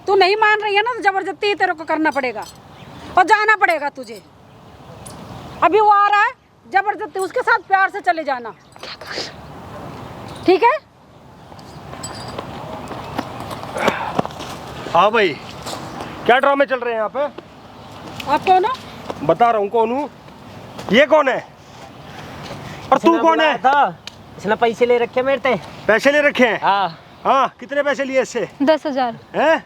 Speaker 2: तू नहीं मान रही है ना, तो जबरदस्ती ही तेरे को करना पड़ेगा, और जाना पड़ेगा तुझे। अभी वो आ रहा है, जबरदस्ती उसके साथ प्यार से चले जाना, ठीक है?
Speaker 4: हाँ भाई, क्या ड्रामे चल रहे हैं यहाँ पे?
Speaker 2: आप कौन हो?
Speaker 4: बता रहा हूँ कौन हूँ। ये कौन है और तू कौन है?
Speaker 3: इसने पैसे ले रखे मेरे से।
Speaker 4: पैसे ले रखे हैं?
Speaker 3: हाँ
Speaker 4: हाँ, कितने पैसे लिए इससे?
Speaker 1: 10,000।
Speaker 4: हैं?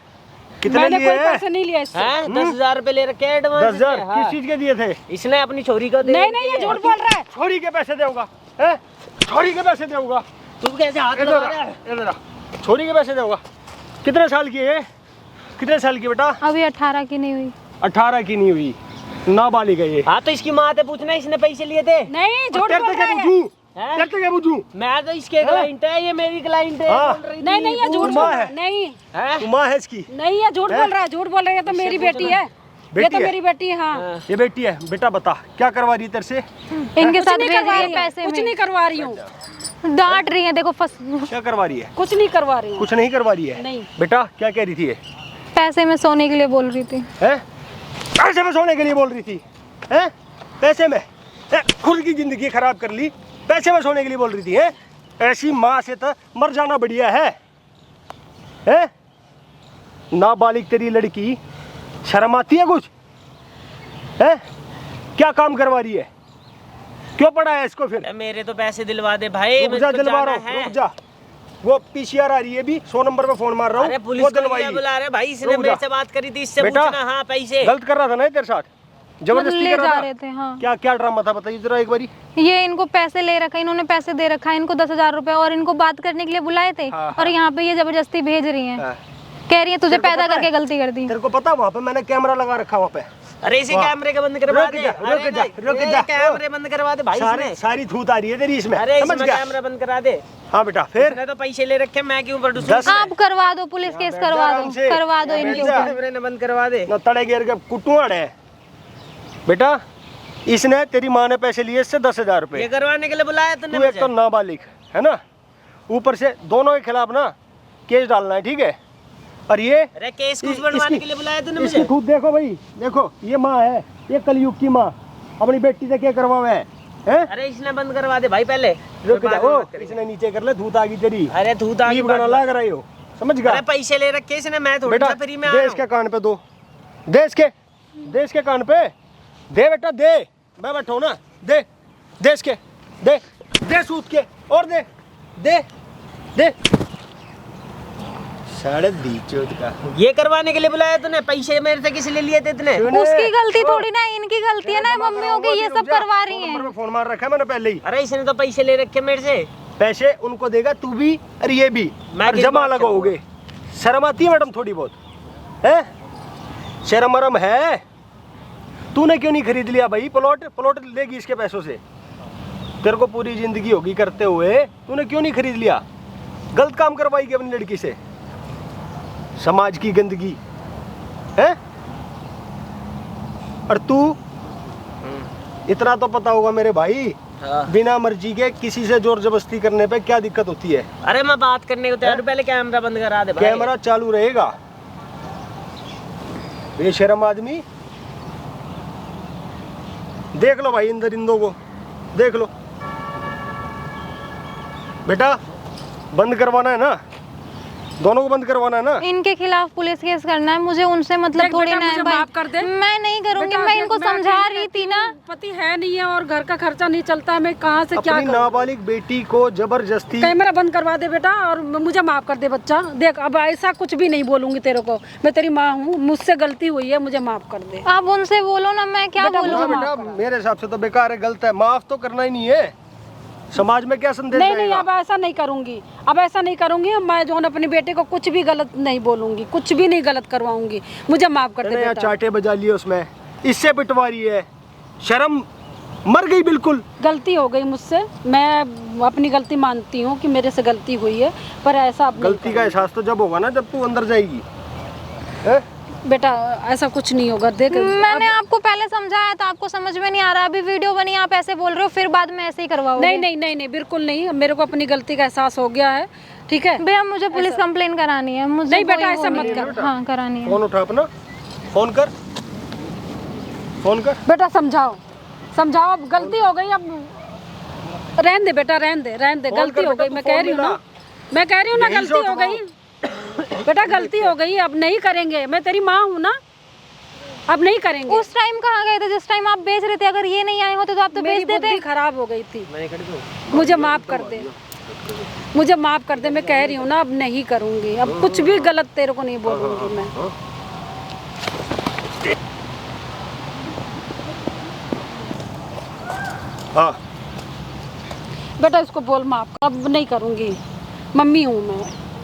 Speaker 4: कितने
Speaker 2: मैंने
Speaker 4: लिए
Speaker 2: कोई
Speaker 4: हैं?
Speaker 2: पैसे नहीं लिए इससे।
Speaker 3: 10,000 रुपए ले रखे एडवांस।
Speaker 4: 10,000 किस चीज के दिए थे?
Speaker 3: इसने अपनी छोरी को दे।
Speaker 2: नहीं, ये झूठ बोल रहा है।
Speaker 4: छोरी के पैसे देगा? हैं? छोरी के पैसे देगा?
Speaker 3: तू कैसे हाथ लगा रहा है?
Speaker 4: इधर आ। छोरी के पैसे देगा? कितने साल की है? कितने साल की बेटा?
Speaker 1: अभी 18 की नहीं हुई।
Speaker 4: 18 की नहीं हुई, नाबालिग है ये।
Speaker 3: हाँ तो इसकी माँ से पूछना इसने पैसे लिए थे।
Speaker 2: नहीं झूठ
Speaker 4: तेरे
Speaker 2: बोल
Speaker 4: से क्या
Speaker 2: रहा है।
Speaker 4: पूछूं?
Speaker 3: हैं?
Speaker 4: तेरे से क्या पूछूं?
Speaker 3: मैं तो इसके क्लाइंट है, ये मेरी क्लाइंट है।
Speaker 4: हाँ।
Speaker 3: बोल रही थी।
Speaker 2: नहीं नहीं ये झूठ
Speaker 4: तू
Speaker 2: बोल
Speaker 4: माँ
Speaker 2: रहा
Speaker 4: है।
Speaker 2: है। नहीं
Speaker 3: हैं?
Speaker 4: तू माँ है इसकी?
Speaker 2: नहीं ये झूठ बोल रहा है, झूठ बोल रही है। तो मेरी बेटी है, ये
Speaker 4: बेटी
Speaker 2: तो
Speaker 4: है?
Speaker 2: मेरी बेटी है। हाँ
Speaker 3: हाँ।
Speaker 4: ये बेटी है। बेटा बता क्या करवा रही है तेरे से?
Speaker 1: इनके
Speaker 2: कुछ
Speaker 1: साथ
Speaker 2: नहीं
Speaker 1: भेज
Speaker 2: करवा
Speaker 1: रही
Speaker 2: रही
Speaker 1: है
Speaker 2: है,
Speaker 1: पैसे
Speaker 2: कुछ
Speaker 1: में,
Speaker 2: नहीं करवा रही हूँ,
Speaker 1: डांट रही है, देखो
Speaker 4: क्या करवा रही है?
Speaker 2: कुछ नहीं करवा रही हूँ।
Speaker 4: कुछ नहीं करवा रही है।
Speaker 2: नहीं।
Speaker 4: बेटा क्या कह रही थी ये?
Speaker 1: पैसे में सोने के लिए बोल रही थी।
Speaker 4: हैं? पैसे में सोने के लिए बोल रही थी? हैं? पैसे में? खुद की जिंदगी खराब कर ली, पैसे में सोने के लिए बोल रही थी? हैं? ऐसी माँ से तो मर जाना बढ़िया है। हैं? नाबालिग तेरी लड़की, शर्म आती है कुछ? हैं? क्या काम करवा रही है? क्यों पड़ा है इसको फिर?
Speaker 3: मेरे तो पैसे दिलवा दे भाई,
Speaker 4: रुक
Speaker 3: मुझे
Speaker 4: जा,
Speaker 3: तो
Speaker 4: दिलवा
Speaker 3: जाना
Speaker 4: रहा हूँ,
Speaker 3: है।
Speaker 4: रुक जा। वो पीसीआर आ रही है, भी 100 नंबर पे फोन मार रहा
Speaker 3: अरे
Speaker 4: हूँ,
Speaker 3: पुलिस
Speaker 4: वो
Speaker 3: को
Speaker 4: दिलवाई
Speaker 3: क्या बुला रहे भाई, इसने
Speaker 4: रुक
Speaker 3: मेरे
Speaker 4: जा।
Speaker 3: से बात करी थी, इससे
Speaker 4: बेटा,
Speaker 3: पूछना। हाँ पैसे
Speaker 4: गलत कर रहा था ना तेरे साथ? जबरदस्ती
Speaker 1: ले
Speaker 4: कर रहा
Speaker 1: जा
Speaker 4: था?
Speaker 1: रहे थे, हाँ।
Speaker 4: क्या क्या ड्रामा था बताइए जरा एक बारी।
Speaker 1: ये इनको पैसे ले रखा है, इन्होंने पैसे दे रखा है इनको 10,000 रुपए, और इनको बात करने के लिए बुलाए थे।
Speaker 4: हाँ,
Speaker 1: और यहाँ पे ये जबरदस्ती भेज रही हैं,
Speaker 4: हाँ।
Speaker 1: कह रही है तुझे
Speaker 4: तेरे को
Speaker 1: पैदा
Speaker 4: पता
Speaker 1: करके
Speaker 4: है?
Speaker 1: गलती कर दी।
Speaker 4: तेरे को पता वहाँ पे मैंने कैमरा लगा रखा वहाँ पे।
Speaker 3: अरे इसी
Speaker 4: वाह।
Speaker 3: कैमरे का बंद करवा
Speaker 4: रुक
Speaker 3: दे।
Speaker 4: जा,
Speaker 3: अरे
Speaker 4: रुक जा,
Speaker 3: नहीं,
Speaker 4: रुक
Speaker 3: ये
Speaker 4: जा।
Speaker 3: कैमरे बंद करवा दे भाई इसने।
Speaker 4: सारी थूत आ रही है तेरी इसमें,
Speaker 3: अरे
Speaker 4: समझ
Speaker 3: इसमें
Speaker 4: गया?
Speaker 3: कैमरा बंद करा दे।
Speaker 4: हाँ बेटा फिर
Speaker 3: इसने तो पैसे ले रखे, मैं क्यों पढ़ूं?
Speaker 4: 10
Speaker 1: आप करवा दो, पुलिस केस करवा
Speaker 4: आराम
Speaker 1: दो,
Speaker 4: से।
Speaker 1: करवा दो इनके ऊपर।
Speaker 3: कैमरे ने बंद करवा दे।
Speaker 4: न तड़े गिर के कुटुआड़ है बेटा। इसने तेरी माँ ने पैसे लिए इससे 10,000
Speaker 3: ये
Speaker 4: रुपए।
Speaker 3: करवाने के लिए बुलाया तूने
Speaker 4: तू एक
Speaker 3: मुझे?
Speaker 4: तो नाबालिग है ना, ऊपर से दोनों के खिलाफ ना केस डालना है, ठीक है? और ये
Speaker 3: अरे केस कुछ बनवाने
Speaker 4: इसकी-
Speaker 3: के लिए बुलाया तूने
Speaker 4: इसकी
Speaker 3: मुझे?
Speaker 4: खुद देखो भाई, देखो ये माँ है, ये कलयुग की माँ, अपनी बेटी से क्या करवा हुआ है? हैं?
Speaker 3: अरे इसने बंद करवा दे भाई पहले।
Speaker 4: रुक
Speaker 3: फिर
Speaker 4: जा,
Speaker 3: बाद में
Speaker 4: ओ,
Speaker 3: बात करेंगे।
Speaker 4: इसने नीचे कर ले, धूत आ गई तेरी।
Speaker 3: अरे तू तो आगे
Speaker 4: ईब
Speaker 3: बात
Speaker 4: गाना
Speaker 3: मत-
Speaker 4: लग रही हो, समझ गया?
Speaker 3: अरे पैसे ले रखे इसने, मैं थोड़ी
Speaker 4: बेटा
Speaker 3: सा फ्री में
Speaker 4: देश के कान पे दो, देश के कान पे दे बेटा, दे। मैं बैठा हूं ना, दे देश के, दे सूत के, और दे साढ़े दीचोद का।
Speaker 3: ये करवाने के लिए बुलाया तूने? पैसे मेरे से किस लिए लिए थे तूने?
Speaker 4: सुने?
Speaker 1: उसकी गलती
Speaker 4: ओ,
Speaker 1: थोड़ी ना, इनकी गलती है ना, मम्मियों की, ये सब करवा रही
Speaker 4: नंबर
Speaker 1: हैं।
Speaker 4: पे फोन मार रखा है मैंने पहले ही।
Speaker 3: अरे इसने तो पैसे ले रखे मेरे से।
Speaker 4: पैसे उनको देगा तू भी और ये भी,
Speaker 3: मैं
Speaker 4: और
Speaker 3: किस
Speaker 4: जमा
Speaker 3: बात
Speaker 4: लगाओगे। शर्म आती है मैडम थोड़ी बहुत? है शर्म मरम है? तूने क्यों नहीं खरीद लिया भाई प्लॉट लेगी इसके पैसों से। तेरे को पूरी जिंदगी होगी करते हुए, तूने क्यों नहीं खरीद लिया? गलत काम करवाएगी अपनी लड़की से, समाज की गंदगी है। और तू इतना तो पता होगा मेरे भाई, बिना मर्जी के किसी से जोर जबरदस्ती करने पे क्या दिक्कत होती है।
Speaker 3: अरे मैं बात करने को तैयार हूं, पहले कैमरा बंद करा दे भाई।
Speaker 4: कैमरा चालू रहेगा। बेशरम आदमी, देख लो भाई अंदर इन दो को, देख लो बेटा। बंद करवाना है ना, दोनों को बंद करवाना है ना।
Speaker 1: इनके खिलाफ पुलिस केस करना है मुझे, उनसे मतलब
Speaker 2: देख
Speaker 1: थोड़ी
Speaker 2: बेटा,
Speaker 1: ना है
Speaker 2: मुझे
Speaker 1: भाई।
Speaker 2: माफ कर दे।
Speaker 1: मैं नहीं करूंगी,
Speaker 2: बेटा,
Speaker 1: मैं
Speaker 2: देख,
Speaker 1: इनको
Speaker 2: मैं
Speaker 1: समझा
Speaker 2: अकेली
Speaker 1: रही थी
Speaker 2: रहती
Speaker 1: ना।
Speaker 2: हूँ, पति है नहीं है और घर का खर्चा नहीं चलता है, मैं कहाँ से क्या
Speaker 4: अपनी
Speaker 2: करूँ?
Speaker 4: नाबालिग बेटी को जबरदस्ती।
Speaker 2: कैमरा बंद करवा दे बेटा और मुझे माफ कर दे बच्चा। देख अब ऐसा कुछ भी नहीं बोलूंगी तेरे को, मैं तेरी माँ हूँ, मुझसे गलती हुई है, मुझे माफ कर दे।
Speaker 1: आप उनसे बोलो ना, मैं क्या
Speaker 2: बेटा,
Speaker 1: बोलूँ?
Speaker 4: हाँ बेटा, मेरे हिसाब से तो बेकार है, गलत है, माफ तो करना ही नहीं है। समाज में क्या संदेश
Speaker 2: नहीं
Speaker 4: जाएगा?
Speaker 2: अब ऐसा नहीं करूंगी, अब ऐसा नहीं करूंगी। मैं जो है अपनी बेटे को कुछ भी गलत नहीं बोलूंगी, कुछ भी नहीं गलत करवाऊंगी, मुझे माफ कर दे
Speaker 4: मैंने यहाँ
Speaker 2: बेटा।
Speaker 4: चाटे बजा लिए उसमें, इससे पिटवा रही है, शर्म मर गई बिल्कुल।
Speaker 2: गलती हो गई मुझसे, मैं अपनी गलती मानती हूँ कि मेरे से गलती हुई है, पर ऐसा अब नहीं
Speaker 4: गलती का एहसास तो जब होगा ना जब तू अंदर जाएगी। हैं?
Speaker 2: बेटा ऐसा कुछ नहीं होगा। देख
Speaker 1: मैंने आपको पहले समझाया था, आपको समझ में नहीं आ रहा। अभी वीडियो बनी, आप ऐसे बोल रहे हो, फिर बाद में ऐसे ही करवाओगे।
Speaker 2: नहीं नहीं नहीं नहीं बिल्कुल नहीं, मेरे को अपनी गलती का एहसास हो गया है, ठीक है।
Speaker 1: भैया मुझे पुलिस कंप्लेन करानी है, मुझे
Speaker 2: नहीं बेटा,
Speaker 1: कोई
Speaker 2: ऐसा
Speaker 1: वो
Speaker 2: मत
Speaker 1: नहीं है।
Speaker 2: कर।
Speaker 1: हाँ करानी है।
Speaker 4: फोन उठा अपना, फोन कर।
Speaker 2: बेटा समझाओ अब गलती हो गई, अब रहने दे बेटा, रहने दे
Speaker 4: फोन
Speaker 2: गलती
Speaker 4: कर
Speaker 2: हो
Speaker 4: बेटा,
Speaker 2: गई।
Speaker 4: तू
Speaker 2: मैं
Speaker 4: फोन
Speaker 2: कह रही हूँ ना,
Speaker 4: मिला।
Speaker 2: मैं कह रही हूँ ना,
Speaker 4: यही
Speaker 2: गलती हो
Speaker 4: सोच
Speaker 2: गई बेटा, गलती हो गई, अब नहीं करेंगे। मैं तेरी माँ हूँ ना, अब नहीं करेंगे।
Speaker 1: उस टाइम कहाँ गए थे जिस टाइम आप बेच रहे थे? अगर ये नहीं आए होते तो आप तो
Speaker 2: मेरी
Speaker 1: बेच देते।
Speaker 2: बुद्धि खराब हो गई थी, मुझे माफ कर दे, मुझे माफ कर दे। मैं कह रही हूँ ना, अब नहीं करूँगी, अब कुछ भी गलत तेरे को नहीं बोलूँगी मैं।
Speaker 4: हाँ
Speaker 2: बेटा इसको बोल माफ, अब नहीं करूँगी, मम्मी हूँ मैं।